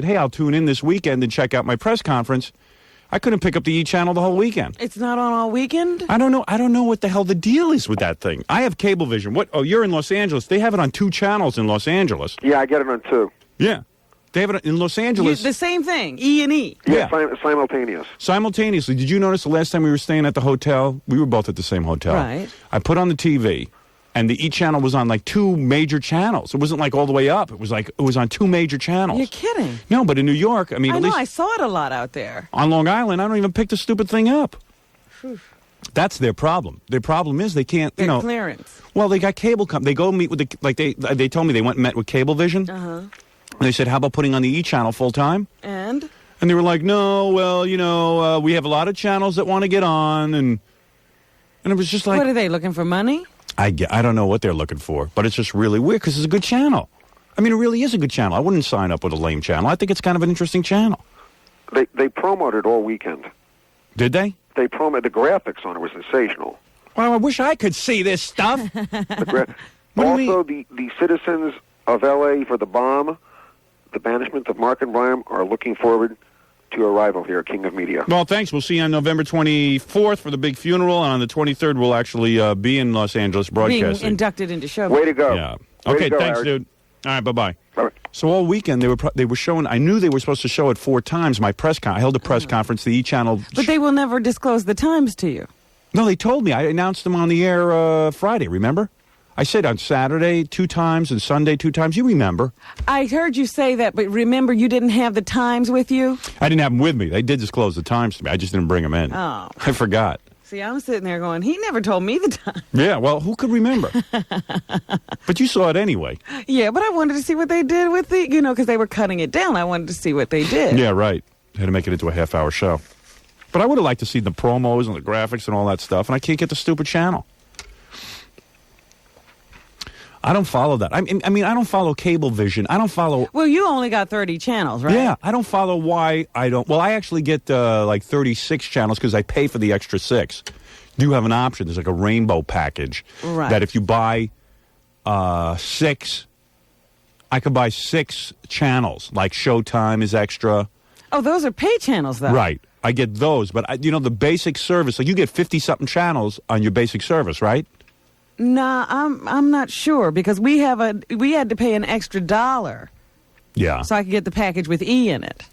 Hey, I'll tune in this weekend and check out my press conference. I couldn't pick up the E! channel the whole weekend. It's not on all weekend? I don't know. I don't know what the hell the deal is with that thing. I have Cablevision. What? Oh, you're in Los Angeles. They have it on 2 channels in Los Angeles. Yeah, I get it on 2. Yeah. They have it in Los Angeles. The same thing, E&E. Yeah, simultaneous. Simultaneously. Did you notice the last time we were staying at the hotel? We were both at the same hotel. Right. I put on the TV, and the E! channel was on like 2 major channels. It wasn't like all the way up. It was on 2 major channels. You're kidding. No, but in New York, I mean, at least I saw it a lot out there. on Long Island, I don't even pick the stupid thing up. That's their problem. Their problem is they can't, Their clearance. Well, they got cable. They go meet with they told me they went and met with Cablevision. Uh-huh. And they said, how about putting on the E! channel full time? And they were like, no, well, we have a lot of channels that want to get on. And it was just like... What are they, looking for money? I don't know what they're looking for, but it's just really weird because it's a good channel. I mean, it really is a good channel. I wouldn't sign up with a lame channel. I think it's kind of an interesting channel. They promoted all weekend. Did they? They promoted. The graphics on it was sensational. Well, I wish I could see this stuff. Also, the citizens of L.A. for the bomb, the banishment of Mark and Brian, are looking forward to your arrival here, King of Media. Well, thanks. We'll see you on November 24th for the big funeral, and on the 23rd we'll actually be in Los Angeles broadcasting. Being inducted into show. Way to go. Yeah. Way Okay, to go, thanks, Eric. dude. All right, bye-bye. Bye. So all weekend they were showing. I knew they were supposed to show it 4 times. My press I held a press conference. The E! channel. But they will never disclose the times to you. No, they told me. I announced them on the air Friday. Remember? I said on Saturday 2 times and Sunday 2 times. You remember? I heard you say that, but remember you didn't have the times with you? I didn't have them with me. They did disclose the times to me. I just didn't bring them in. Oh. I forgot. See, I'm sitting there going, he never told me the time. Yeah, well, who could remember? But you saw it anyway. Yeah, but I wanted to see what they did with the, because they were cutting it down. I wanted to see what they did. Yeah, right. Had to make it into a half-hour show. But I would have liked to see the promos and the graphics and all that stuff, and I can't get the stupid channel. I don't follow that. I mean, I don't follow Cablevision. I don't follow... Well, you only got 30 channels, right? Yeah, I don't follow why I don't... Well, I actually get like 36 channels because I pay for the extra 6. You have an option. There's like a rainbow package. Right. That if you buy 6, I could buy 6 channels. Like Showtime is extra. Oh, those are pay channels, though. Right. I get those. But, the basic service, like you get 50-something channels on your basic service, right? Nah, I'm not sure because we had to pay an extra $1. Yeah. So I could get the package with E in it.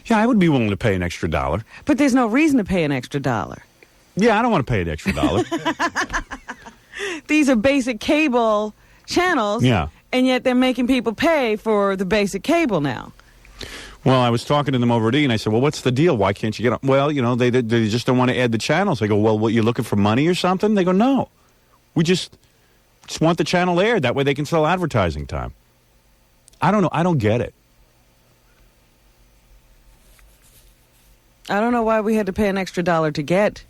Yeah, I would be willing to pay an extra $1. But there's no reason to pay an extra $1. Yeah, I don't want to pay an extra $1. These are basic cable channels. Yeah. And yet they're making people pay for the basic cable now. Well, I was talking to them over at E! and I said, well, what's the deal? Why can't you get on? Well, they just don't want to add the channels. I go, well, what, you're looking for money or something? They go, no. We just want the channel aired. That way they can sell advertising time. I don't know. I don't get it. I don't know why we had to pay an extra $1 to get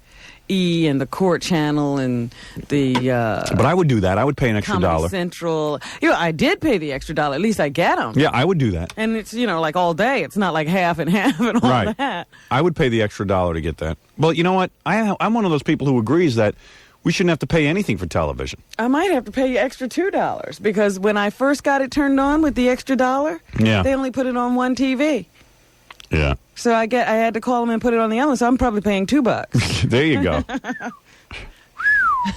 E! and the Court channel and the... But I would do that. I would pay an extra Comedy $1. Central. I did pay the extra $1. At least I get them. Yeah, I would do that. And it's, like all day. It's not like half and half and all Right. that. I would pay the extra $1 to get that. Well, you know what? I'm one of those people who agrees that we shouldn't have to pay anything for television. I might have to pay you extra $2 because when I first got it turned on with the extra $1, Yeah. they only put it on one TV. Yeah. So I had to call them and put it on the other, so I'm probably paying $2. There you go.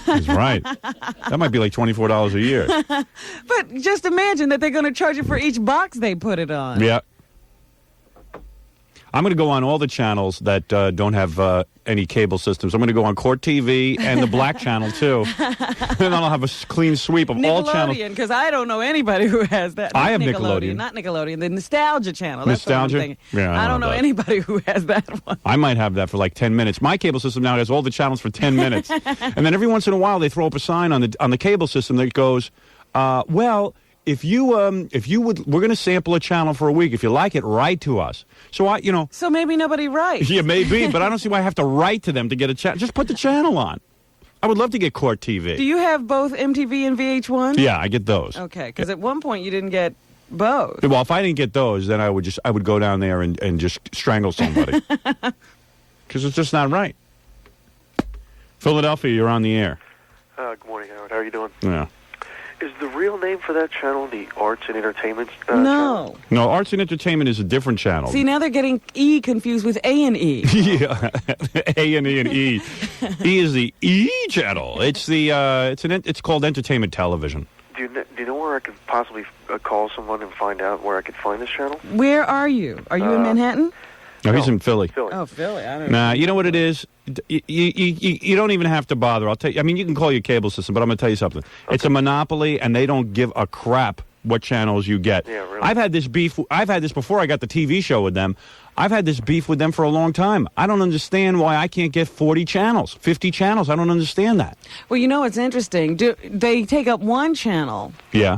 He's right. That might be like $24 a year. But just imagine that they're going to charge you for each box they put it on. Yeah. I'm going to go on all the channels that don't have any cable systems. I'm going to go on Court TV and the Black Channel, too. And then I'll have a clean sweep of all channels. Nickelodeon, because I don't know anybody who has that. I have Nickelodeon. Not Nickelodeon, the Nostalgia Channel. That's Nostalgia? What I'm thinking. Yeah, I don't know that. anybody who has that one. I might have that for like 10 minutes. My cable system now has all the channels for 10 minutes. And then every once in a while they throw up a sign on the cable system that goes, well, if you would, we're going to sample a channel for a week. If you like it, write to us. So So maybe nobody writes. Yeah, maybe, but I don't see why I have to write to them to get a channel. Just put the channel on. I would love to get Court TV. Do you have both MTV and VH1? Yeah, I get those. Okay, because at one point you didn't get both. Well, if I didn't get those, then I would go down there and just strangle somebody. Because it's just not right. Philadelphia, you're on the air. Good morning, Howard. How are you doing? Yeah. Is the real name for that channel the Arts and Entertainment No. channel? No, Arts and Entertainment is a different channel. See, now they're getting E confused with A&E. Yeah, A&E and E. E is the E channel. It's the it's called Entertainment Television. Do you know where I could possibly call someone and find out where I could find this channel? Where are you? Are you in Manhattan? No, he's in Philly. Oh, Philly. I don't Nah, you know what it is? You don't even have to bother. I'll tell you. I mean, you can call your cable system, but I'm going to tell you something. Okay. It's a monopoly, and they don't give a crap what channels you get. Yeah, really? I've had this beef. I've had this before I got the TV show with them. I've had this beef with them for a long time. I don't understand why I can't get 40 channels, 50 channels. I don't understand that. Well, you know, it's interesting. They take up one channel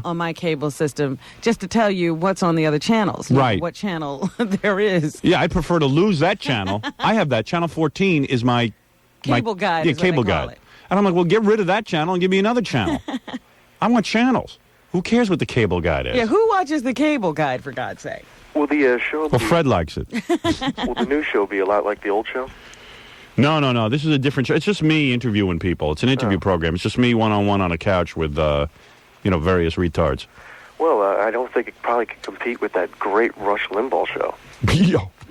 on my cable system just to tell you what's on the other channels. Right. What channel there is. Yeah, I'd prefer to lose that channel. I have that. Channel 14 is my... Cable guide Yeah, is what cable they call guide. it. And I'm like, well, get rid of that channel and give me another channel. I want channels. Who cares what the cable guide is? Yeah, who watches the cable guide, for God's sake? Will the show Well, Fred likes it. Will the new show be a lot like the old show? No. This is a different show. It's just me interviewing people. It's an interview program. It's just me one-on-one on a couch with, various retards. Well, I don't think it probably could compete with that great Rush Limbaugh show.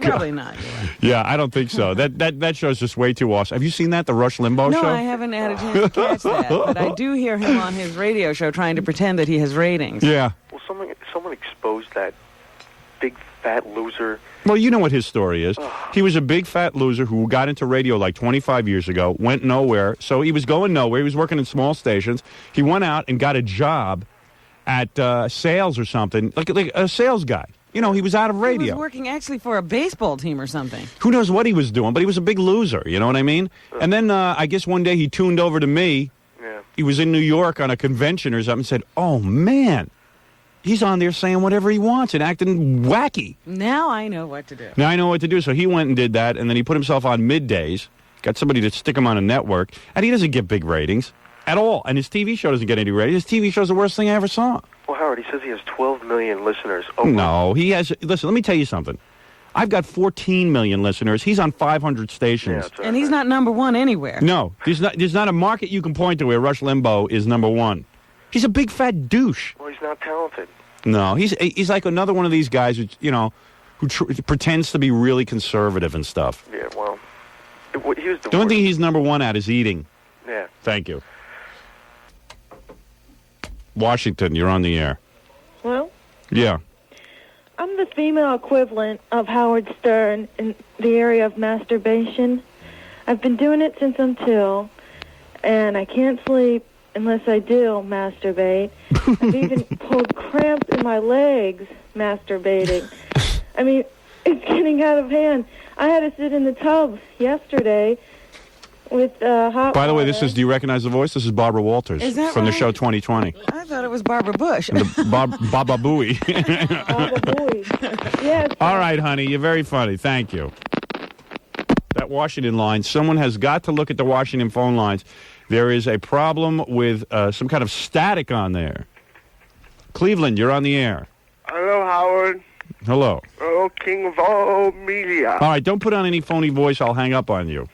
Probably not. Yeah, I don't think so. That show's just way too awesome. Have you seen that, the Rush Limbaugh show? No, I haven't had a chance to catch that. But I do hear him on his radio show trying to pretend that he has ratings. Yeah. Well, someone exposed that big fat loser. Well, you know what his story is. He was a big fat loser who got into radio like 25 years ago, went nowhere. So he was going nowhere. He was working in small stations. He went out and got a job at sales or something, like a sales guy. You know, he was out of radio. He was working actually for a baseball team or something. Who knows what he was doing, but he was a big loser, you know what I mean? And then I guess one day he tuned over to me. Yeah. He was in New York on a convention or something and said, oh, man, he's on there saying whatever he wants and acting wacky. Now I know what to do. Now I know what to do. So he went and did that, and then he put himself on middays, got somebody to stick him on a network, and he doesn't get big ratings at all. And his TV show doesn't get any ratings. His TV show's the worst thing I ever saw. Well, Howard, he says he has 12 million listeners. No, he has... Listen, let me tell you something. I've got 14 million listeners. He's on 500 stations. Yeah, and he's not number one anywhere. No, there's not a market you can point to where Rush Limbaugh is number one. He's a big fat douche. Well, he's not talented. No, he's like another one of these guys who, who pretends to be really conservative and stuff. Yeah, well, he was the only thing he's number one at is eating. Yeah. Thank you. Washington, you're on the air. Well, Yeah. I'm the female equivalent of Howard Stern in the area of masturbation. I've been doing it since I'm 2, and I can't sleep unless I do masturbate. I've even pulled cramps in my legs masturbating. I mean, it's getting out of hand. I had to sit in the tub yesterday with hot By the way, water. do you recognize the voice? This is Barbara Walters Is that from the right? show 2020. I thought it was Barbara Bush. And the Baba Booey. Baba Booey. Yes. All right, honey, you're very funny. Thank you. That Washington line, someone has got to look at the Washington phone lines. There is a problem with some kind of static on there. Cleveland, you're on the air. Hello, Howard. Hello. Oh, king of all media. All right, don't put on any phony voice. I'll hang up on you.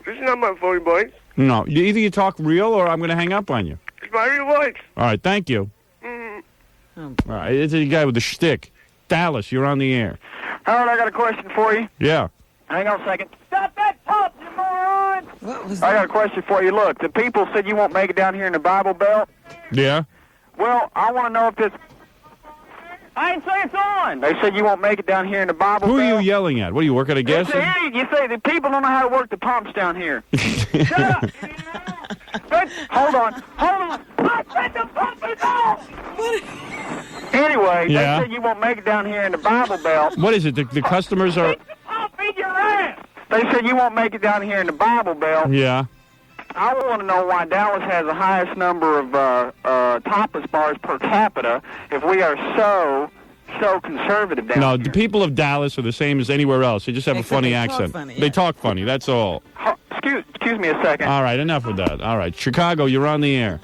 This is not my phony voice. No, either you talk real or I'm going to hang up on you. It's my real voice. All right, thank you. All right, it's a guy with the shtick. Dallas, you're on the air. Howard, I got a question for you. Yeah. Hang on a second. Stop that pump, you moron! What was I that? got a question for you. Look, the people said you won't make it down here in the Bible Belt. Yeah? Well, I want to know if this... I didn't say it's on. They said you won't make it down here in the Bible Who Belt. are you yelling at? What, do you work at a gas It's an station? idiot. You say the people don't know how to work the pumps down here. Shut up! Good. Hold on. I said the pump is on! Anyway, Yeah. they said you won't make it down here in the Bible Belt. What is it? The customers are... Stick the pump in your ass! They said you won't make it down here in the Bible Belt. Yeah. I want to know why Dallas has the highest number of topless bars per capita if we are so conservative down No, here. the people of Dallas are the same as anywhere else. They just have a Except funny they talk accent. funny, They yeah. talk funny, that's all. Excuse me a second. All right, enough with that. All right, Chicago, you're on the air.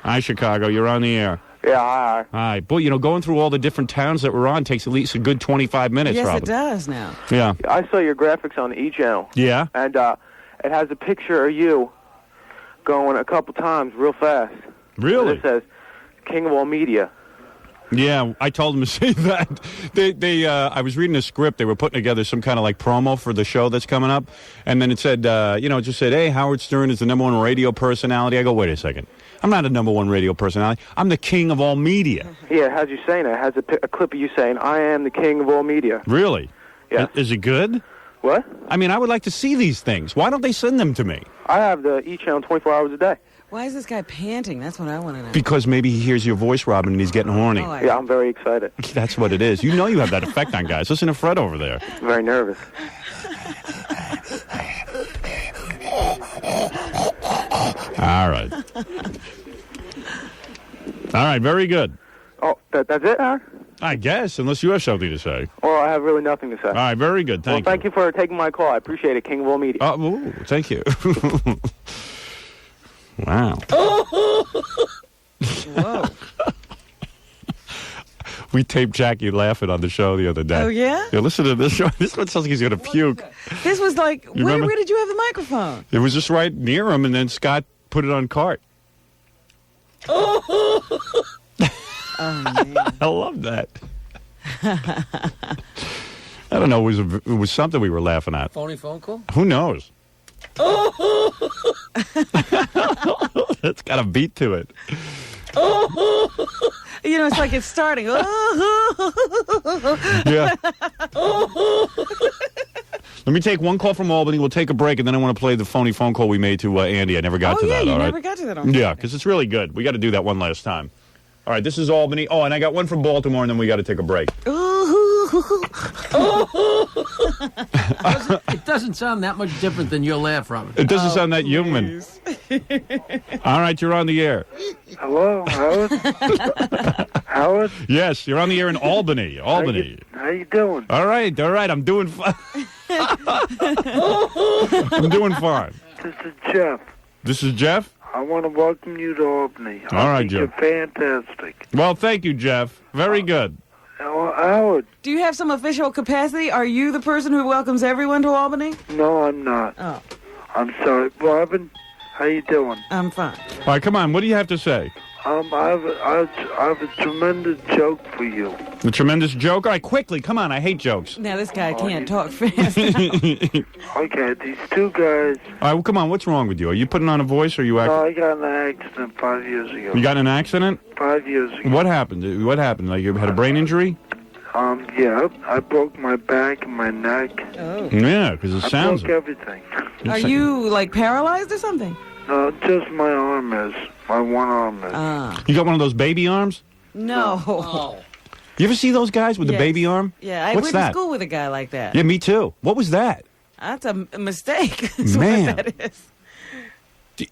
Hi, Chicago, you're on the air. Yeah, hi. All right. Boy, going through all the different towns that we're on takes at least a good 25 minutes, Yes, Robin. it does now. Yeah. I saw your graphics on the E channel, Yeah? and it has a picture of you going a couple times real fast. Really? It says, king of all media. Yeah, I told them to say that. I was reading a script. They were putting together some kind of like promo for the show that's coming up, and then it said, it just said, "Hey, Howard Stern is the #1 radio personality." I go, wait a second. I'm not a #1 radio personality. I'm the king of all media. Yeah, it has you saying that. It has a clip of you saying, "I am the king of all media." Really? Yeah. Is it good? What? I mean, I would like to see these things. Why don't they send them to me? I have the E! channel 24 hours a day. Why is this guy panting? That's what I want to know. Because maybe he hears your voice, Robin, and he's getting horny. Oh, Yeah, I'm very excited. That's what it is. You know you have that effect on guys. Listen to Fred over there. I'm very nervous. All right. All right, very good. Oh, that's it, Howard? I guess, unless you have something to say. Well, I have really nothing to say. All right, very good. Thank you. Thank you for taking my call. I appreciate it, king of all media. Ooh, thank you. Wow. Whoa. We taped Jackie laughing on the show the other day. Oh, yeah? Yeah, listen to this show. This one sounds like he's going to puke. This was like, where did you have the microphone? It was just right near him, and then Scott put it on cart. Oh, man. I love that. I don't know. It was something we were laughing at. Phony phone call? Who knows? It's got a beat to it. It's like it's starting. Yeah. Let me take one call from Albany. We'll take a break, and then I want to play the phony phone call we made to Andy. I never got to that. You all right? never got to that on Yeah, because it's really good. We got to do that one last time. All right, this is Albany. Oh, and I got one from Baltimore, and then we got to take a break. It doesn't sound that much different than your laugh, Robin. It doesn't sound that human. All right, you're on the air. Hello, Howard? Howard? Yes, you're on the air in Albany. Albany. How you doing? All right. I'm doing fine. I'm doing fine. This is Jeff. This is Jeff? I want to welcome you to Albany. All right, Jeff. You're fantastic. Well, thank you, Jeff. Very good. Howard. Do you have some official capacity? Are you the person who welcomes everyone to Albany? No, I'm not. Oh. I'm sorry. Robin, how you doing? I'm fine. All right, come on. What do you have to say? I have a tremendous joke for you. A tremendous joke? All right, quickly. Come on. I hate jokes. Now, this guy can't talk fast. Okay, these two guys. All right, well, come on. What's wrong with you? Are you putting on a voice or are you No, I got in an accident 5 years ago. You got in an accident? 5 years ago. What happened? What happened? Like you had a brain injury? Yeah. I broke my back and my neck. Oh. Yeah, because it sounds... I broke everything. Are you, like, paralyzed or something? No, just my arm is. My one arm is. You got one of those baby arms? No. Oh. You ever see those guys with the baby arm? Yeah, I What's went that? to school with a guy like that. Yeah, me too. What was that? That's a mistake. That's Man. what that is.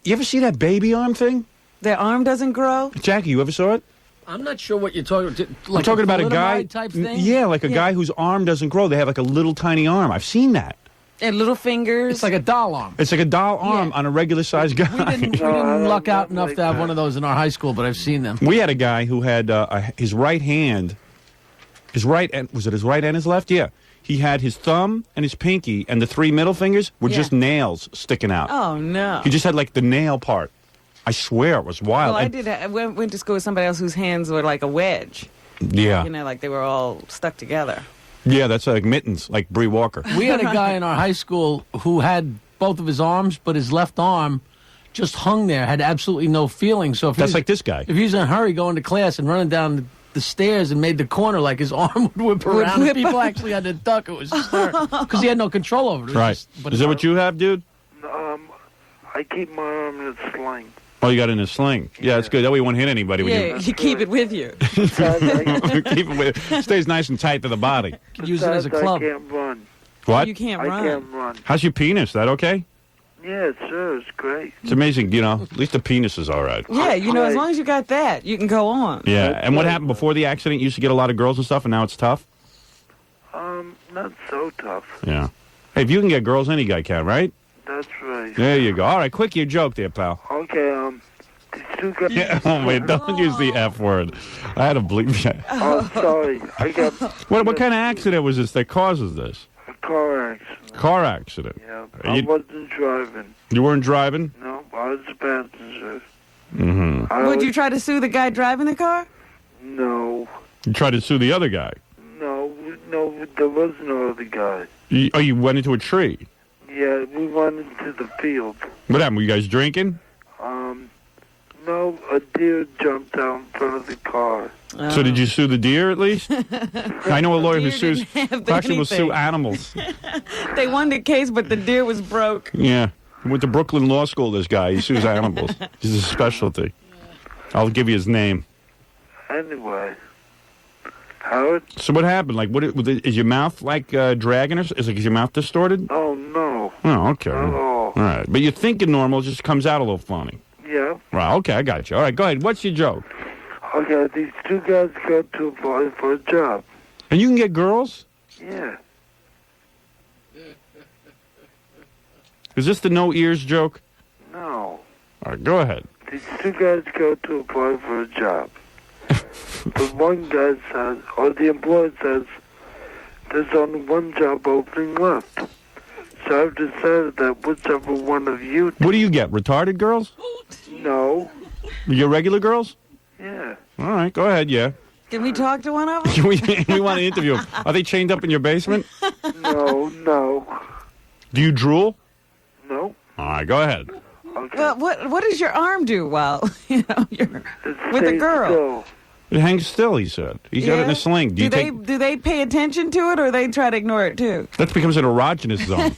You ever see that baby arm thing? Their arm doesn't grow? Jackie, you ever saw it? I'm not sure what you're talking about. Like I'm talking about a guy type thing? Yeah, like a guy whose arm doesn't grow. They have like a little tiny arm. I've seen that. And little fingers. It's like a doll arm. It's like a doll arm on a regular sized guy. We didn't luck out enough to have one of those in our high school, but I've seen them. We had a guy who had his right hand, was it his right and his left? Yeah. He had his thumb and his pinky, and the three middle fingers were just nails sticking out. Oh, no. He just had like the nail part. I swear, it was wild. Well, I went to school with somebody else whose hands were like a wedge. Yeah. You know, like they were all stuck together. Yeah, that's like mittens, like Bree Walker. We had a guy in our high school who had both of his arms, but his left arm just hung there, had absolutely no feeling. So if That's like this guy. If he was in a hurry going to class and running down the stairs and made the corner, like his arm would whip around, and people actually had to duck. It was hysterical because he had no control over it. Right. Is that what you have, dude? I keep my arm in a sling. Oh, you got it in a sling. Yeah, that's good. That way you won't hit anybody. Yeah, you keep it with you. Keep it with stays nice and tight to the body. You can use it as a club. I can't run. What? You can't I run. can't run. How's your penis? That okay? Yeah, sure, it's great. It's amazing, at least the penis is all right. Yeah, as long as you got that, you can go on. Yeah, and what happened before the accident? You used to get a lot of girls and stuff, and now it's tough? Not so tough. Yeah. Hey, if you can get girls, any guy can, right? That's right. There you go. All right, quick, your joke there, pal. Okay, these two guys... Yeah, oh, wait, don't use the F word. I had to bleep that. Oh, sorry. I got... What kind of accident was this that causes this? A car accident. Car accident. Yeah, I wasn't driving. You weren't driving? No, I was a passenger. Mm-hmm. Would you try to sue the guy driving the car? No. You tried to sue the other guy? No, there was no other guy. You went into a tree? Yeah, we went into the field. What happened? Were you guys drinking? No, a deer jumped out in front of the car. Oh. So did you sue the deer at least? I know a lawyer who sues. Actually, will sue animals. They won the case, but the deer was broke. Yeah, he went to Brooklyn Law School. This guy, he sues animals. This is a specialty. I'll give you his name. Anyway, Howard. So what happened? Like, is your mouth like dragging, or is your mouth distorted? Oh no. Oh, okay. Oh. All right, but you're thinking normal, it just comes out a little funny. Yeah. Right. Okay, I got you. All right, go ahead. What's your joke? Okay, these two guys go to apply for a job. And you can get girls? Yeah. Is this the no ears joke? No. All right, go ahead. These two guys go to apply for a job. The one guy says, or the employer says, there's only one job opening left. So I've decided that whichever one of you... What do you get, retarded girls? No. You get regular girls? Yeah. All right, go ahead, yeah. Can we talk to one of them? we want to interview them. Are they chained up in your basement? No. Do you drool? No. All right, go ahead. Okay. Well, what does your arm do while you're with a girl? Still. It hangs still, he said. He's got it in a sling. Do they pay attention to it, or they try to ignore it too? That becomes an erogenous zone.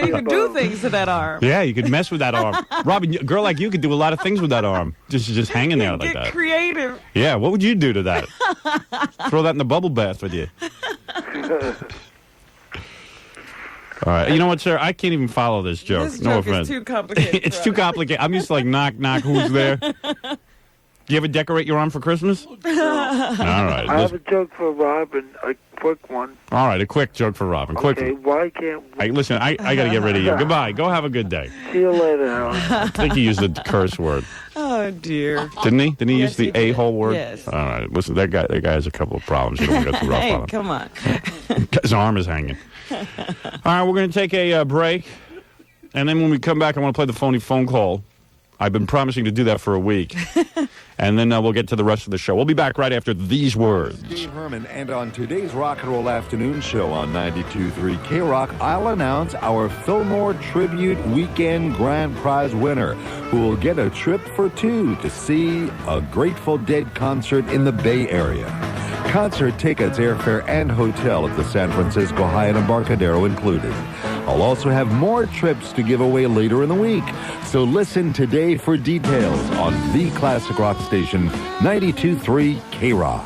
You can do things to that arm. Yeah, you could mess with that arm. Robin, a girl like you could do a lot of things with that arm. Just hanging there like that. Get creative. Yeah, what would you do to that? Throw that in the bubble bath with you. All right. You know what, sir? I can't even follow this joke. This no joke offense. is too complicated. It's too complicated. I'm used to like knock, who's there? Do you ever decorate your arm for Christmas? All right. I have a joke for Robin, a quick one. All right, a quick joke for Robin. Okay, why can't we... Hey, listen, I got to get rid of you. Goodbye. Go have a good day. See you later, Howard. I think he used the curse word. Oh, dear. Didn't he? Didn't he use the Yes, he did. a-hole word? Yes. All right. Listen, that guy has a couple of problems. You don't want to go too rough Hey, on him. come on. His arm is hanging. All right, we're going to take a break. And then when we come back, I want to play the phony phone call. I've been promising to do that for a week. And then we'll get to the rest of the show. We'll be back right after these words. Dave Herman, and on today's Rock and Roll Afternoon Show on 92.3 K-Rock, I'll announce our Fillmore Tribute Weekend Grand Prize winner, who will get a trip for two to see a Grateful Dead concert in the Bay Area. Concert tickets, airfare, and hotel at the San Francisco Hyatt Embarcadero included. I'll also have more trips to give away later in the week. So listen today for details on the classic rock station, 92.3 K-Rock.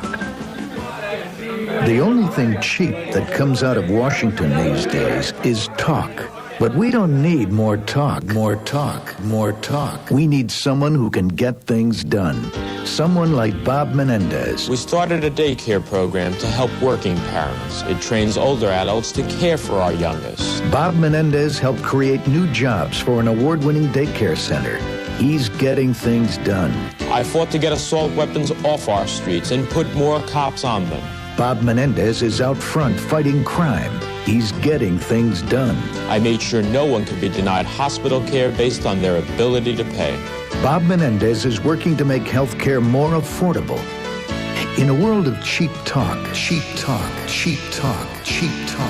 The only thing cheap that comes out of Washington these days is talk. But we don't need more talk. We need someone who can get things done. Someone like Bob Menendez. We started a daycare program to help working parents. It trains older adults to care for our youngest. Bob Menendez helped create new jobs for an award-winning daycare center. He's getting things done. I fought to get assault weapons off our streets and put more cops on them. Bob Menendez is out front fighting crime. He's getting things done. I made sure no one could be denied hospital care based on their ability to pay. Bob Menendez is working to make health care more affordable. In a world of cheap talk,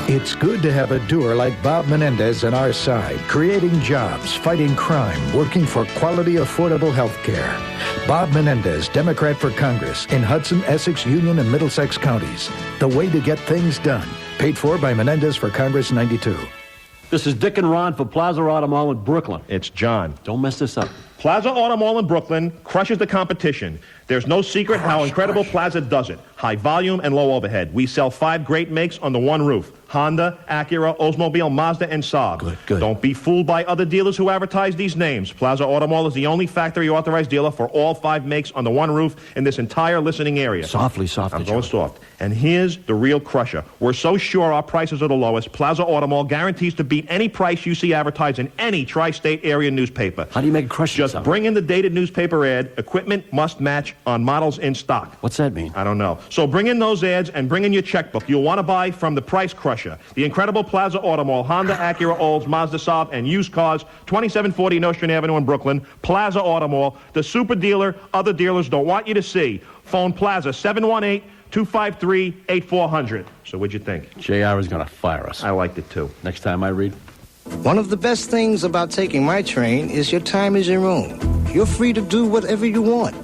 it's good to have a doer like Bob Menendez on our side, creating jobs, fighting crime, working for quality, affordable health care. Bob Menendez, Democrat for Congress in Hudson, Essex, Union, and Middlesex counties. The way to get things done. Paid for by Menendez for Congress 92. This is Dick and Ron for Plaza Auto Mall in Brooklyn. It's John. Don't mess this up. Plaza Auto Mall in Brooklyn crushes the competition. There's no secret how incredible Plaza does it. High volume and low overhead. We sell 5 great makes under one roof. Honda, Acura, Oldsmobile, Mazda, and Saab. Good. Don't be fooled by other dealers who advertise these names. Plaza Auto Mall is the only factory authorized dealer for all 5 makes under one roof in this entire listening area. Softly. I'm going soft. And here's the real crusher. We're so sure our prices are the lowest, Plaza Auto Mall guarantees to beat any price you see advertised in any tri-state area newspaper. How do you make a crush? Just bring in the dated newspaper ad. Equipment must match on models in stock. What's that mean? I don't know. So bring in those ads and bring in your checkbook. You'll want to buy from the Price Crusher. Russia. The incredible Plaza Auto Mall, Honda, Acura, Olds, Mazda, Saab, and used cars, 2740 Nostrand Avenue in Brooklyn. Plaza Auto Mall, the super dealer other dealers don't want you to see. Phone Plaza, 718-253-8400. So what'd you think? JR is going to fire us. I liked it, too. Next time I read. One of the best things about taking my train is your time is your own. You're free to do whatever you want.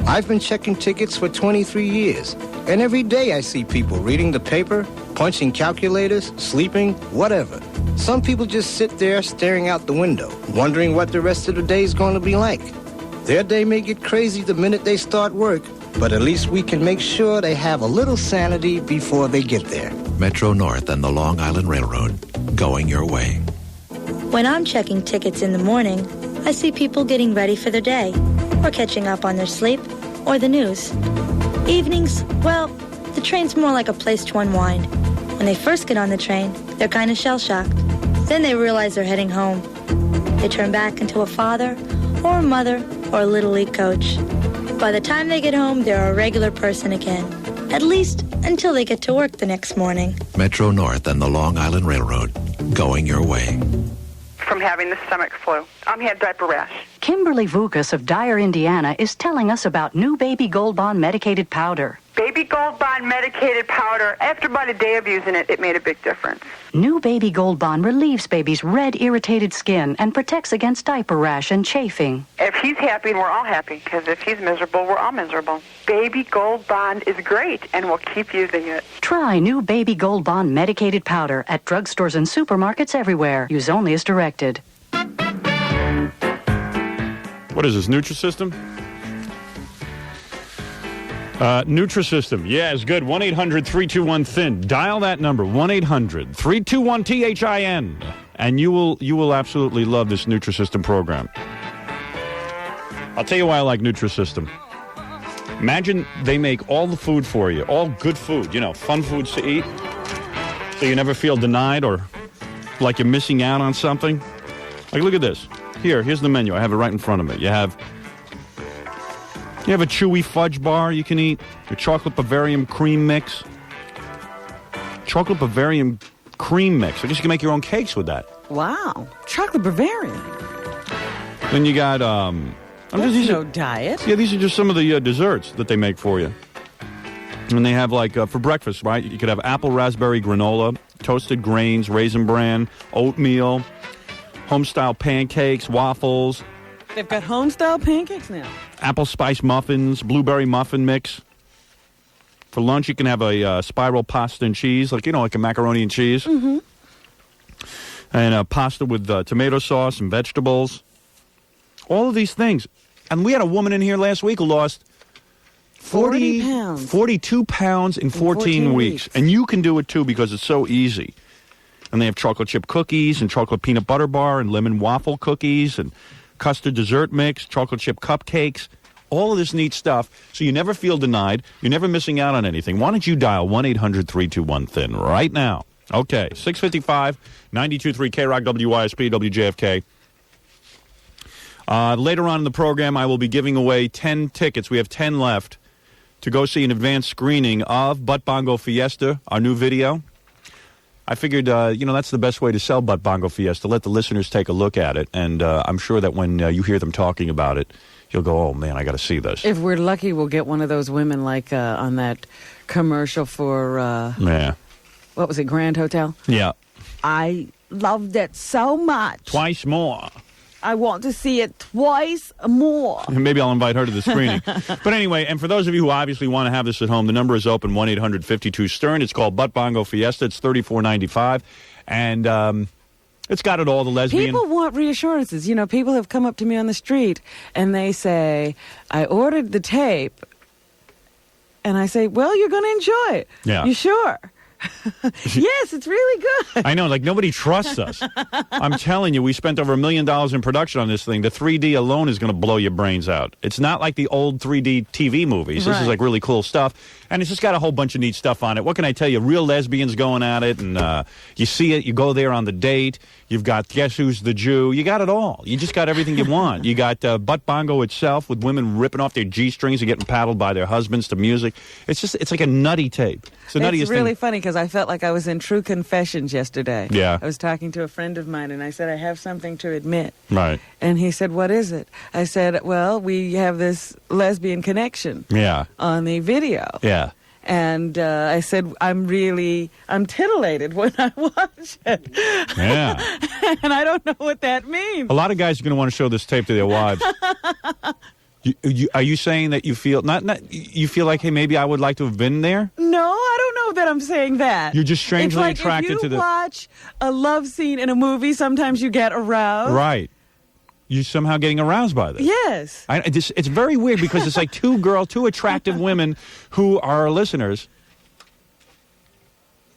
I've been checking tickets for 23 years, and every day I see people reading the paper, punching calculators, sleeping, whatever. Some people just sit there staring out the window, wondering what the rest of the day's going to be like. Their day may get crazy the minute they start work, but at least we can make sure they have a little sanity before they get there. Metro North and the Long Island Railroad, going your way. When I'm checking tickets in the morning, I see people getting ready for their day, or catching up on their sleep, or the news. Evenings, well, the train's more like a place to unwind. When they first get on the train, they're kind of shell-shocked. Then they realize they're heading home. They turn back into a father, or a mother, or a Little League coach. By the time they get home, they're a regular person again. At least until they get to work the next morning. Metro North and the Long Island Railroad, going your way. From having the stomach flu. I'm had diaper rash. Kimberly Vukas of Dyer, Indiana, is telling us about new Baby Gold Bond medicated powder. Baby Gold Bond medicated powder. After about a day of using it, it made a big difference. New Baby Gold Bond relieves baby's red, irritated skin and protects against diaper rash and chafing. If he's happy, we're all happy, because if he's miserable, we're all miserable. Baby Gold Bond is great, and we'll keep using it. Try new Baby Gold Bond medicated powder at drugstores and supermarkets everywhere. Use only as directed. What is this, Nutrisystem? Nutrisystem. Yeah, it's good. 1-800-321-THIN. Dial that number, 1-800-321-THIN. And you will absolutely love this Nutrisystem program. I'll tell you why I like Nutrisystem. Imagine they make all the food for you, all good food, fun foods to eat, so you never feel denied or like you're missing out on something. Like, look at this. Here's the menu. I have it right in front of me. You have a chewy fudge bar you can eat, your chocolate Bavarian cream mix. Chocolate Bavarian cream mix. I guess you can make your own cakes with that. Wow. Chocolate Bavarian. Then you got, There's no diet. Yeah, these are just some of the desserts that they make for you. And they have, for breakfast, right? You could have apple raspberry granola, toasted grains, raisin bran, oatmeal, home-style pancakes, waffles. They've got home-style pancakes now. Apple spice muffins, blueberry muffin mix. For lunch, you can have a spiral pasta and cheese, like a macaroni and cheese. Mm-hmm. And pasta with tomato sauce and vegetables. All of these things. And we had a woman in here last week who lost 40 pounds. 42 pounds in 14 weeks. And you can do it, too, because it's so easy. And they have chocolate chip cookies and chocolate peanut butter bar and lemon waffle cookies and custard dessert mix, chocolate chip cupcakes, all of this neat stuff. So you never feel denied. You're never missing out on anything. Why don't you dial 1-800-321-THIN right now? Okay, 655, 92.3 KROC, WYSP, WJFK. Later on in the program, I will be giving away 10 tickets. We have 10 left to go see an advanced screening of Butt Bongo Fiesta, our new video. I figured, that's the best way to sell Butt Bongo Fiesta, let the listeners take a look at it. And I'm sure that when you hear them talking about it, you'll go, oh, man, I got to see this. If we're lucky, we'll get one of those women like on that commercial for, what was it, Grand Hotel? Yeah. I loved it so much. Twice more. I want to see it twice more. Maybe I'll invite her to the screening. But anyway, and for those of you who obviously want to have this at home, the number is open, 1-800-52-STERN. It's called Butt Bongo Fiesta. It's $34.95. And it's got it all, the lesbian. People want reassurances. People have come up to me on the street, and they say, I ordered the tape. And I say, well, you're going to enjoy it. Yeah. You sure? Yes, it's really good. I know, nobody trusts us. I'm telling you, we spent over $1 million in production on this thing. The 3D alone is going to blow your brains out. It's not like the old 3D TV movies. This is really cool stuff. And it's just got a whole bunch of neat stuff on it. What can I tell you? Real lesbians going at it, and you see it. You go there on the date. You've got Guess Who's the Jew. You got it all. You just got everything you want. You got Butt Bongo itself with women ripping off their G-strings and getting paddled by their husbands to music. It's like a nutty tape. It's the nuttiest thing. It's really funny because I felt like I was in true confessions yesterday. Yeah. I was talking to a friend of mine, and I said, I have something to admit. Right. And he said, what is it? I said, well, we have this lesbian connection Yeah. on the video. Yeah. And I said, I'm titillated when I watch it. Yeah. And I don't know what that means. A lot of guys are going to want to show this tape to their wives. Are you saying that you feel you feel like, hey, maybe I would like to have been there? No, I don't know that I'm saying that. You're just strangely it's like attracted to if the. you watch a love scene in a movie, sometimes you get aroused. Right. You're somehow getting aroused by this. Yes. It's very weird because it's like two attractive women who are listeners.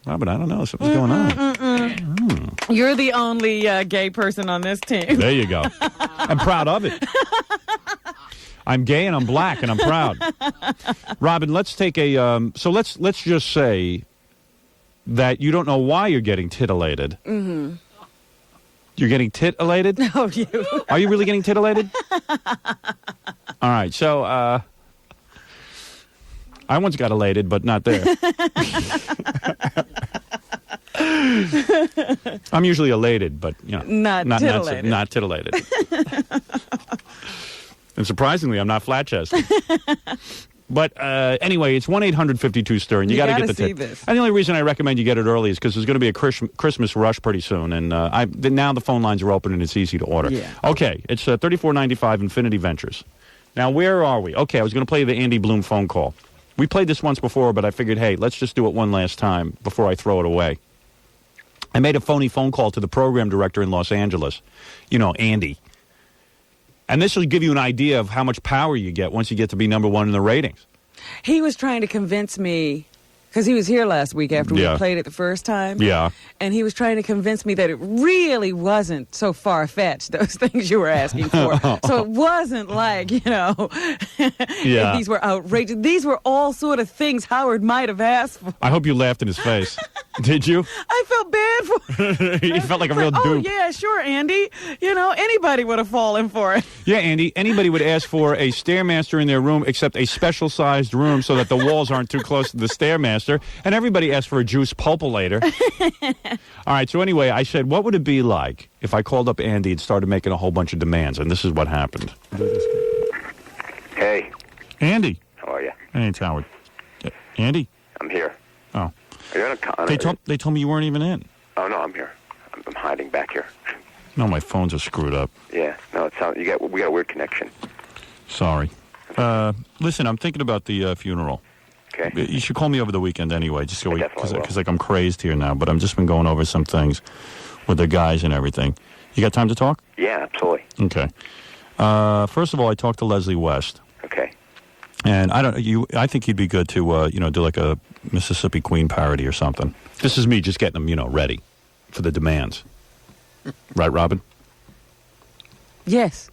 Robin, I don't know. Something's going on. You're the only gay person on this team. There you go. I'm proud of it. I'm gay and I'm black and I'm proud. Robin, let's take a. So let's just say that you don't know why you're getting titillated. Mm-hmm. You're getting titillated? No, you. Are you really getting titillated? All right, so I once got elated, but not there. I'm usually elated, but you know, not titillated. Not titillated. And surprisingly, I'm not flat chested. But anyway, it's 1-800-52-STIR, you got to get the see tip. this. And the only reason I recommend you get it early is because there's going to be a Christmas rush pretty soon, and now the phone lines are open and it's easy to order. Yeah. Okay, it's $34.95 Infinity Ventures. Now, where are we? Okay, I was going to play the Andy Bloom phone call. We played this once before, but I figured, hey, let's just do it one last time before I throw it away. I made a phony phone call to the program director in Los Angeles. You know, Andy. And this will give you an idea of how much power you get once you get to be number one in the ratings. He was trying to convince me, because he was here last week after we played it the first time. Yeah. And he was trying to convince me that it really wasn't so far-fetched, those things you were asking for. So it wasn't like, you know, these were outrageous. These were all sort of things Howard might have asked for. I hope you laughed in his face. Did you? I felt bad for him. You felt like a real dude. Oh, yeah, sure, Andy. You know, anybody would have fallen for it. Yeah, Andy, anybody would ask for a Stairmaster in their room except a special-sized room so that the walls aren't too close to the Stairmaster. And everybody asked for a juice pulpulator. All right, so anyway, I said, what would it be like if I called up Andy and started making a whole bunch of demands? And this is what happened. Hey. Andy. How are you? Hey, it's Howard. Andy? I'm here. Oh. Are you on They told me you weren't even in. Oh, no, I'm here. I'm hiding back here. No, my phones are screwed up. Yeah, no, we got a weird connection. Sorry. Listen, I'm thinking about the funeral. Okay. You should call me over the weekend anyway, just so because will. like I'm crazed here now. But I've just been going over some things with the guys and everything. You got time to talk? Yeah, absolutely. Okay. First of all, I talked to Leslie West. Okay. And I think he'd be good to do like a Mississippi Queen parody or something. This is me just getting them ready for the demands. Right, Robin? Yes.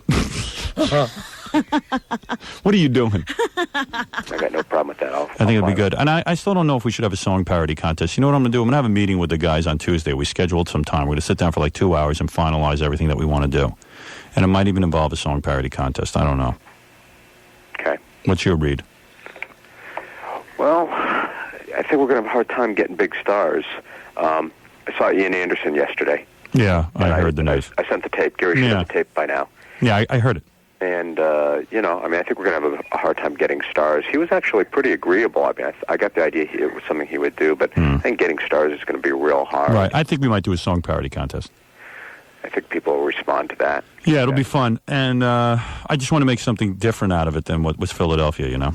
What are you doing? I got no problem with that. I think it'd be good. And I still don't know if we should have a song parody contest. You know what I'm going to do? I'm going to have a meeting with the guys on Tuesday. We scheduled some time. We're going to sit down for like 2 hours and finalize everything that we want to do. And it might even involve a song parody contest. I don't know. Okay. What's your read? Well, I think we're going to have a hard time getting big stars. I saw Ian Anderson yesterday. Yeah, I heard the news. I sent the tape. Gary should have the tape by now. Yeah, I heard it. And, I think we're going to have a hard time getting stars. He was actually pretty agreeable. I mean, I got the idea it was something he would do, but I think getting stars is going to be real hard. Right. I think we might do a song parody contest. I think people will respond to that. Yeah, it'll be fun. And I just want to make something different out of it than what was Philadelphia, you know?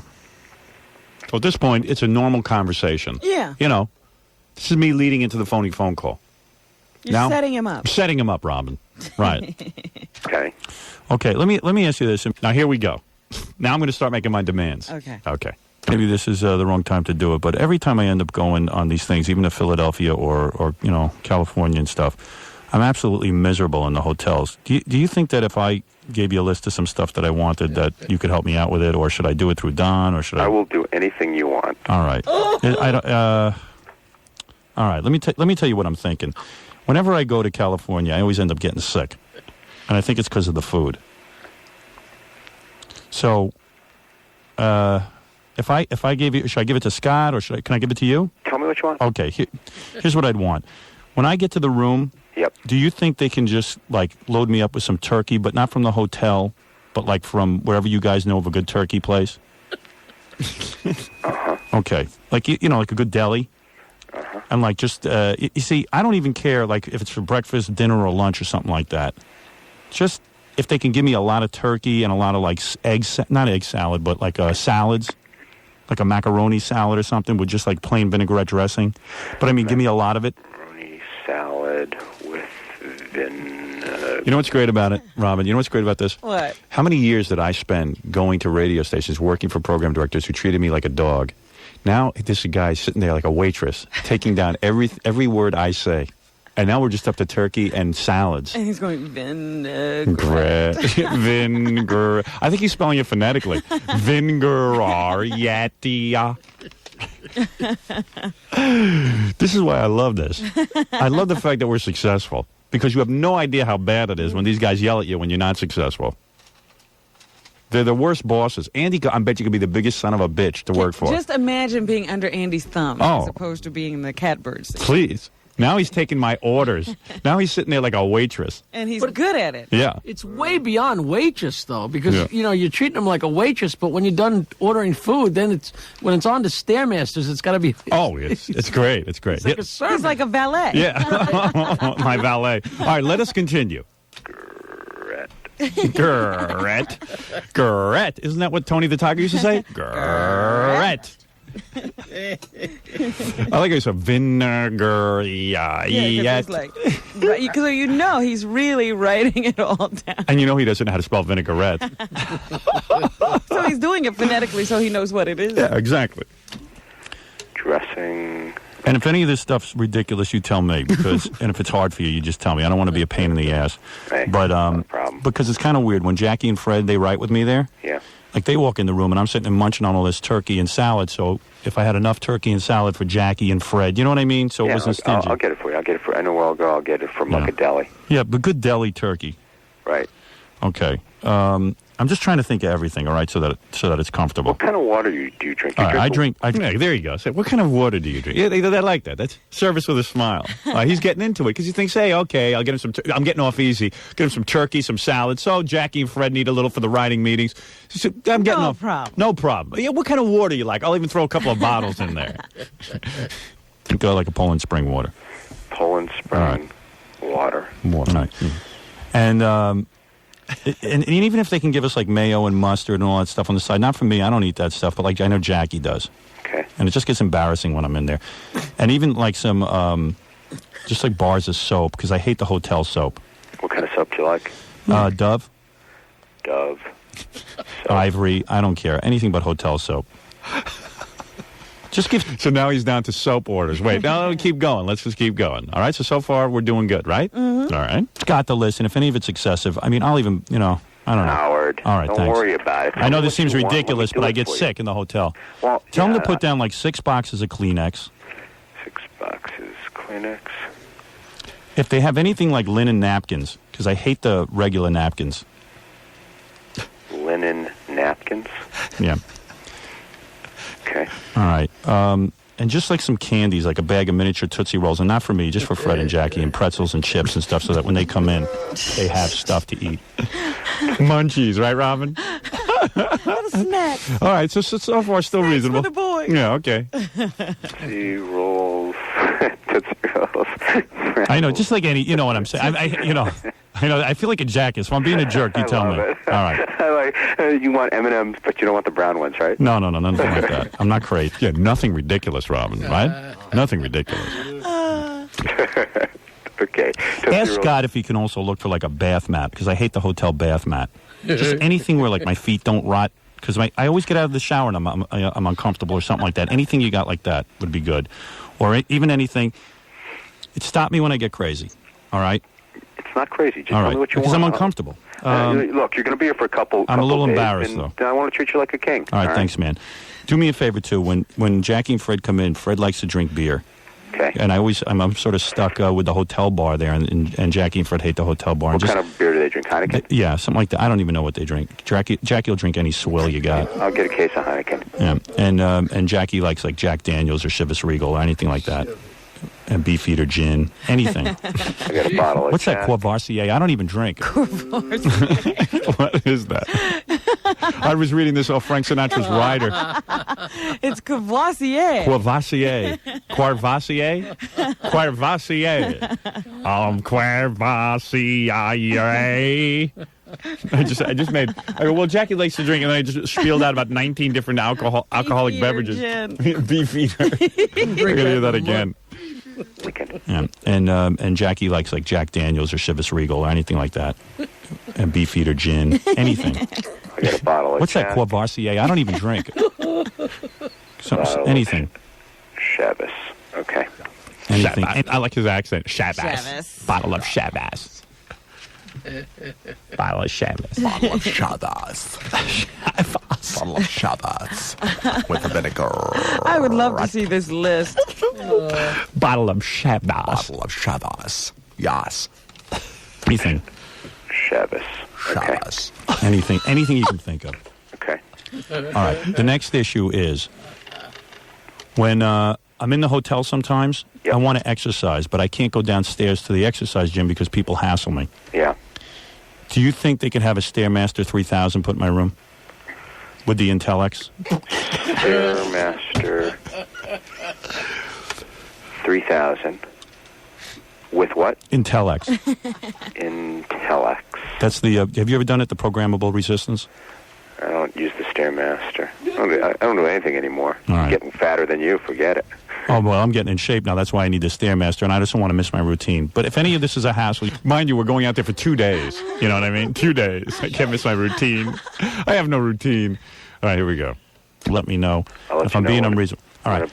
So at this point, it's a normal conversation. Yeah. You know, this is me leading into the phony phone call. You're setting him up. I'm setting him up, Robin. Right. Okay. Okay, let me ask you this. Now, here we go. Now I'm going to start making my demands. Okay. Okay. Maybe this is the wrong time to do it, but every time I end up going on these things, even to Philadelphia or California and stuff, I'm absolutely miserable in the hotels. Do you think that if I gave you a list of some stuff that I wanted, that you could help me out with it, or should I do it through Don, or should I? I will do anything you want. All right. All right. Let me tell you what I'm thinking. Whenever I go to California, I always end up getting sick, and I think it's because of the food. So, if I gave you, should I give it to Scott or can I give it to you? Tell me what you want. Okay, here's what I'd want. When I get to the room, yep. Do you think they can just like load me up with some turkey, but not from the hotel, but like from wherever you guys know of a good turkey place? Okay, like like a good deli. And like just you see, I don't even care like if it's for breakfast, dinner, or lunch or something like that. Just if they can give me a lot of turkey and a lot of like not egg salad, but like salads, like a macaroni salad or something with just like plain vinaigrette dressing. But I mean, give me a lot of it. Macaroni salad with You know what's great about it, Robin? You know what's great about this? What? How many years did I spend going to radio stations, working for program directors who treated me like a dog? Now this guy sitting there like a waitress, taking down every word I say. And now we're just up to turkey and salads. And he's going, vinaigrette. Vinegar. I think he's spelling it phonetically. Vinaigrette. This is why I love this. I love the fact that we're successful. Because you have no idea how bad it is when these guys yell at you when you're not successful. They're the worst bosses. Andy, I bet you could be the biggest son of a bitch to work for. Just imagine being under Andy's thumb as opposed to being in the catbirds. Please. Now he's taking my orders. Now he's sitting there like a waitress. And he's good at it. Yeah. It's way beyond waitress, though, because, you're treating him like a waitress, but when you're done ordering food, then when it's on to Stairmasters, it's got to be... Oh, it's great. It's great. It's like a servant. He's like a valet. Yeah. My valet. All right, let us continue. Gurret. Gurret. Isn't that what Tony the Tiger used to say? Gurret. I like how it's a vinegar. Yeah, it's like, because he's really writing it all down. And he doesn't know how to spell vinaigrette. So he's doing it phonetically so he knows what it is. Yeah, exactly. Dressing. And if any of this stuff's ridiculous, you tell me. And if it's hard for you, you just tell me. I don't want to be a pain in the ass. Right. But no problem. Because it's kind of weird when Jackie and Fred they write with me there. Yeah. Like they walk in the room and I'm sitting there munching on all this turkey and salad. So if I had enough turkey and salad for Jackie and Fred, you know what I mean? So it wasn't stingy. I'll get it for you. I know where I'll go. I'll get it from like a deli. Yeah, but good deli turkey. Right. Okay. I'm just trying to think of everything, all right, so that it's comfortable. What kind of water do you drink? All right, I drink. There you go. So what kind of water do you drink? Yeah, they like that. That's service with a smile. He's getting into it because he thinks, hey, okay, I'll get him some. I'm getting off easy. Get him some turkey, some salad. So Jackie and Fred need a little for the writing meetings. So I'm getting off. Problem. No problem. Yeah, what kind of water you like? I'll even throw a couple of bottles in there. Go like a Poland Spring water. Poland Spring water. Water. Right. And even if they can give us like mayo and mustard and all that stuff on the side, not for me, I don't eat that stuff, but like I know Jackie does. Okay. And it just gets embarrassing when I'm in there. And even like some, just like bars of soap, because I hate the hotel soap. What kind of soap do you like? Dove. Dove. Ivory, I don't care. Anything but hotel soap. So now he's down to soap orders. Wait, no, keep going. Let's just keep going. All right, so far we're doing good, right? Mm-hmm. All right. Got the list, and if any of it's excessive, I mean, I'll even, I don't know. Howard. All right, don't thanks. worry about it. I know this seems ridiculous, but I get sick in the hotel. Well, Tell them to put down like 6 boxes of Kleenex. 6 boxes Kleenex. If they have anything like linen napkins, because I hate the regular napkins. Linen napkins? Yeah. Okay. All right. And just like some candies, like a bag of miniature Tootsie Rolls, and not for me, just for Fred and Jackie, and pretzels and chips and stuff, so that when they come in, they have stuff to eat. Munchies, right, Robin? What a snack. All right, so far still reasonable. For the boy. Yeah, okay. Tootsie Rolls. Tootsie Rolls. I know, just like any, you know what I'm saying. I know, I feel like a jackass. If I'm being a jerk, you tell me. It. All right. You want M&Ms, but you don't want the brown ones, right? No, nothing like that. I'm not crazy. Yeah, nothing ridiculous, Robin, right? Nothing ridiculous. Okay. Ask Scott if he can also look for like a bath mat, because I hate the hotel bath mat. Just anything where like my feet don't rot, because I always get out of the shower and I'm uncomfortable or something like that. Anything you got like that would be good. Or even anything. It stopped me when I get crazy. All right? It's not crazy. Just tell me what you because want. I'm uncomfortable. Look, you're going to be here for a couple I'm a little days, embarrassed, and though. I want to treat you like a king. All right, thanks, man. Do me a favor, too. When Jackie and Fred come in, Fred likes to drink beer. Okay. And I'm sort of stuck with the hotel bar there, and Jackie and Fred hate the hotel bar. What kind of beer do they drink Heineken? Yeah, something like that. I don't even know what they drink. Jackie will drink any swill you got. I'll get a case of Heineken. Yeah, and Jackie likes like Jack Daniels or Chivas Regal or anything like that. And Beefeater gin, anything. I got a bottle of What's that, Jack. Courvoisier? I don't even drink. What is that? I was reading this off Frank Sinatra's Rider. It's Courvoisier. Courvoisier. Courvoisier? Courvoisier. Courvoisier. I just made. I go, well, Jackie likes to drink, and then I just spieled out about 19 different alcoholic beverages. Beefeater. We're gonna do that again. Yeah. And Jackie likes like Jack Daniels or Chivas Regal or anything like that. And Beefeater gin, anything. I got a bottle of What's Jack. that, Courvoisier? I don't even drink. Anything. Shabbos. Okay. Anything. I like his accent. Shabbos. Bottle of Shabbos. Bottle of Shabbos. Bottle of Shabbos. Bottle of Shabbos with vinegar. I would love to see this list. Bottle of Shabbos. Bottle of Shabbos. Yes. Anything. Shabbos. Okay. Shabbos. Anything you can think of. Okay. All right. The next issue is when I'm in the hotel sometimes, I want to exercise, but I can't go downstairs to the exercise gym because people hassle me. Yeah. Do you think they could have a Stairmaster 3000 put in my room with the Intellex? Stairmaster 3000 with what? Intellex. Intellex. That's the. Have you ever done it? The programmable resistance. I don't use the Stairmaster. I don't do anything anymore. All right. Getting fatter than you. Forget it. Oh, well, I'm getting in shape now. That's why I need the Stairmaster, and I just don't want to miss my routine. But if any of this is a hassle, mind you, we're going out there for 2 days. You know what I mean? 2 days. I can't miss my routine. I have no routine. All right, here we go. Let me know if I'm being unreasonable. All right.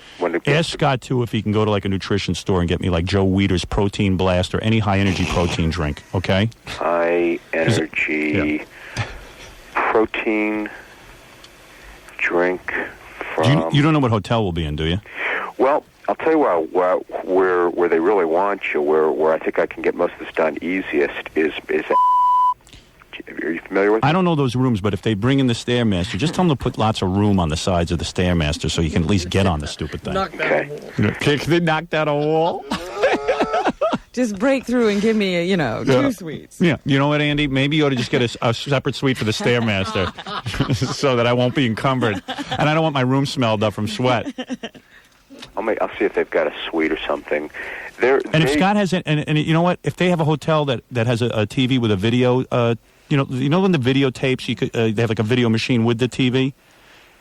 Ask Scott, too, if he can go to, like, a nutrition store and get me, like, Joe Weider's Protein Blast or any high-energy protein drink, okay? High-energy protein drink from... You don't know what hotel we'll be in, do you? Well, I'll tell you where they really want you, where I think I can get most of this done easiest is are you familiar with it? I don't know those rooms, but if they bring in the Stairmaster, just tell them to put lots of room on the sides of the Stairmaster so you can at least get on the stupid thing. Knock down a wall. They knock down a wall? Just break through and give me, 2 suites. Yeah. You know what, Andy? Maybe you ought to just get a separate suite for the Stairmaster so that I won't be encumbered. And I don't want my room smelled up from sweat. I'll see if they've got a suite or something. If Scott has it, and you know what? If they have a hotel that has a TV with a video, you know when the videotapes, they have like a video machine with the TV.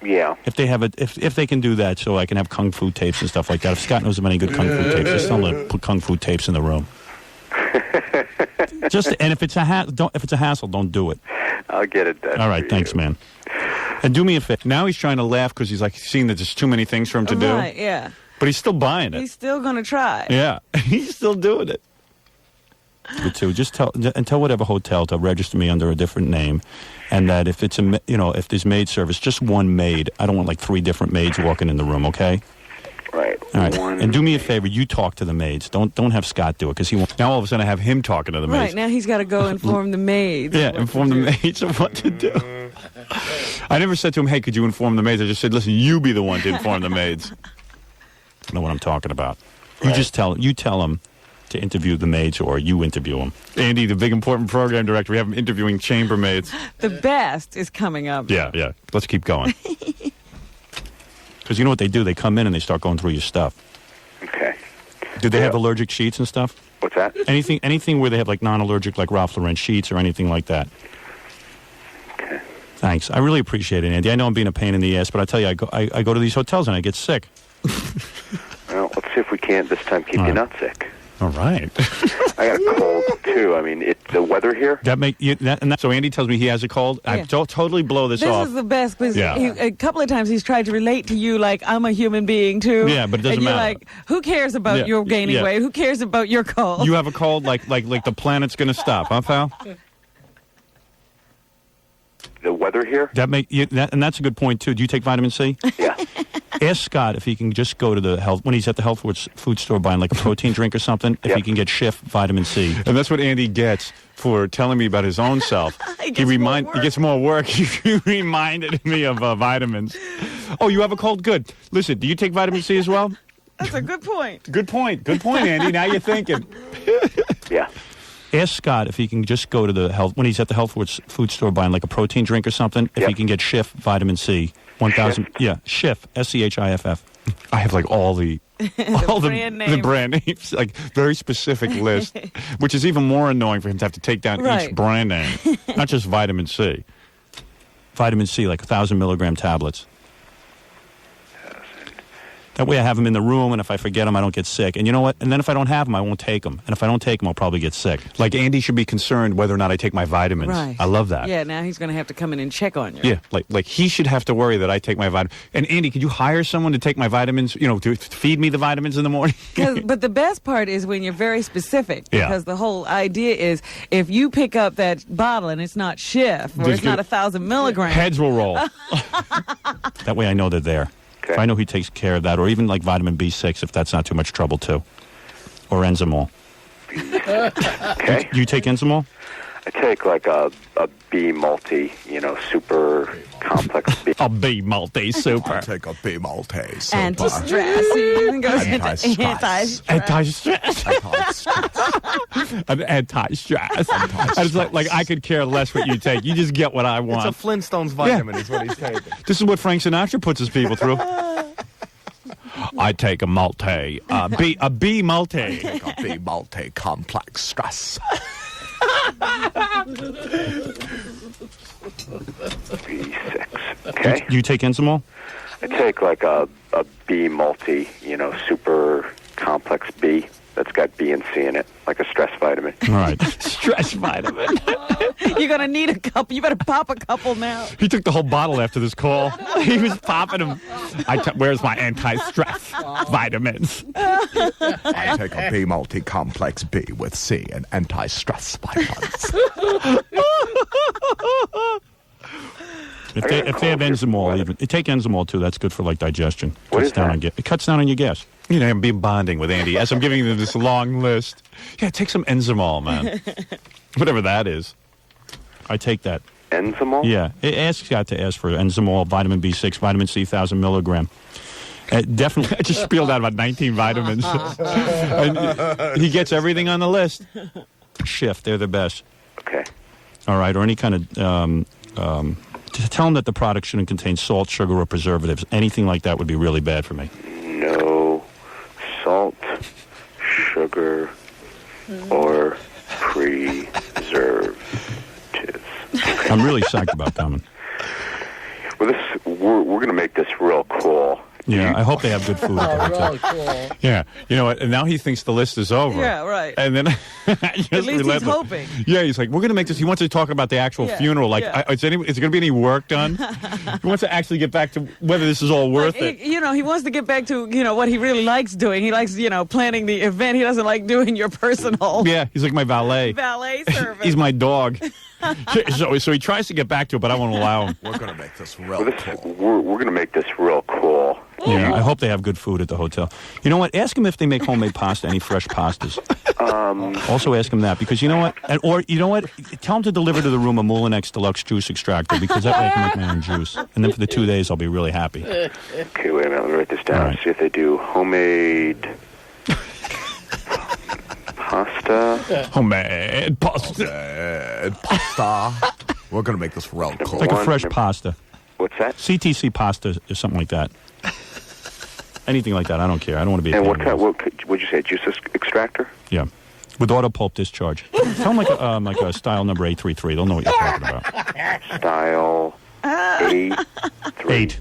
Yeah. If they have if they can do that, so I can have kung fu tapes and stuff like that. If Scott knows of any good kung fu tapes, just tell him to put kung fu tapes in the room. And if it's a hassle, don't do it. I'll get it done. All right, thanks, man. And do me a favor. Now he's trying to laugh because he's like seeing that there's too many things for him to do. Right, yeah. But he's still buying it. He's still going to try. Yeah, he's still doing it. But too, just tell whatever hotel to register me under a different name, and that if it's if there's maid service, just one maid. I don't want like 3 different maids walking in the room. Okay. Right. All right. And do me a favor. You talk to the maids. Don't have Scott do it because he won't. Now all of a sudden I have him talking to the maids. Right now he's got to go inform the maids. Yeah, inform the maids of what to do. I never said to him, "Hey, could you inform the maids?" I just said, "Listen, you be the one to inform the maids." I know what I'm talking about. Right. You tell him to interview the maids, or you interview them. Andy, the big important program director, we have him interviewing chambermaids. The best is coming up. Yeah. Let's keep going. Because you know what they do? They come in and they start going through your stuff. Okay. Do they have allergic sheets and stuff? What's that? Anything where they have like non-allergic, like Ralph Lauren sheets or anything like that. Okay. Thanks. I really appreciate it, Andy. I know I'm being a pain in the ass, but I tell you, I go to these hotels and I get sick. Well, let's see if we can't this time keep you not sick. All right. I got a cold too. I mean, the weather here. So Andy tells me he has a cold. Yeah. I totally blow this off. This is the best because a couple of times he's tried to relate to you like I'm a human being too. Yeah, but it doesn't and you're matter. Like, who cares about your gaining weight? Who cares about your cold? You have a cold like the planet's going to stop, huh, pal? The weather here. And that's a good point too. Do you take vitamin C? Yeah. Ask Scott if he can just go to the health, when he's at the health food store buying like a protein drink or something, if he can get Schiff vitamin C. And that's what Andy gets for telling me about his own self. He gets more work. He reminded me of vitamins. Oh, you have a cold? Good. Listen, do you take vitamin C as well? That's a good point. Good point, Andy. Now you're thinking. Yeah. Ask Scott if he can just go to the health, when he's at the health food store buying like a protein drink or something, if he can get Schiff vitamin C. 1,000. Yeah, Schiff. SCHIFF. I have like all the brand names, like very specific list, which is even more annoying for him to have to take down each brand name, not just vitamin C. Vitamin C, like 1,000 milligram tablets. That way I have them in the room, and if I forget them, I don't get sick. And you know what? And then if I don't have them, I won't take them. And if I don't take them, I'll probably get sick. Like Andy should be concerned whether or not I take my vitamins. Right. I love that. Yeah, now he's going to have to come in and check on you. Yeah, like he should have to worry that I take my vitamins. And Andy, could you hire someone to take my vitamins, to feed me the vitamins in the morning? But the best part is when you're very specific. Because the whole idea is if you pick up that bottle and it's not Schiff or it's not 1,000 milligrams. Heads will roll. That way I know they're there. If I know he takes care of that, or even like vitamin B6, if that's not too much trouble too, or Enzymol. Okay. You take Enzymol? I take like a B multi, super complex B. A B multi super. I take a B multi super. Anti-stress. You can go Anti-stress. Anti-stress. An anti-stress. I was like I could care less what you take. You just get what I want. It's a Flintstones vitamin is what he's taking. This is what Frank Sinatra puts his people through. I take a multi. A B multi. I take a B multi complex stress. B6. Okay. You take Enzymol? I take like a B multi, super complex B that's got B and C in it, like a stress vitamin. All right. Stress vitamin. You're going to need a couple. You better pop a couple now. He took the whole bottle after this call. He was popping them. Where's my anti-stress vitamins? I take a B multi-complex B with C and anti-stress vitamins. If they have Enzymol, even take Enzymol too. That's good for like digestion. It cuts down on your gas. I'm being bonding with Andy as I'm giving you this long list. Yeah, take some Enzymol, man. Whatever that is. I take that. Enzymol? Yeah. Ask Scott to ask for Enzymol, vitamin B6, vitamin C, 1,000 milligram. Definitely. I just spilled out about 19 vitamins. And he gets everything on the list. Schiff, they're the best. Okay. All right. Or any kind of... tell him that the product shouldn't contain salt, sugar, or preservatives. Anything like that would be really bad for me. No salt, sugar, or preservatives. Okay. I'm really psyched about coming. Well, we're going to make this real cool. Yeah, I hope they have good food at the hotel. Really cool. Yeah, you know what? And now he thinks the list is over. Yeah, right. And then at least he's hoping. Yeah, he's like, we're going to make this. He wants to talk about the actual funeral. Like, is there going to be any work done? He wants to actually get back to whether this is all worth it. He wants to get back to what he really likes doing. He likes planning the event. He doesn't like doing your personal. Yeah, he's like my valet. Valet service. He's my dog. So he tries to get back to it, but I won't allow him. We're going to make this real cool. We're going to make this real cool. Yeah, I hope they have good food at the hotel. You know what? Ask him if they make homemade pasta, any fresh pastas. Also ask him that, because you know what? Or you know what? Tell him to deliver to the room a Molinex Deluxe juice extractor, because that way I can make my own juice. And then for the 2 days, I'll be really happy. Okay, wait a minute. Let me write this down. See if they do homemade pasta. Homemade pasta. Homemade pasta. We're going to make this real cool. Like a fresh pasta. What's that? CTC pasta or something like that. Anything like that. I don't care. I don't want to be. And what would you say? Juice extractor? Yeah, with auto pulp discharge. Tell them like a style number 833. They'll know what you're talking about. Style 8.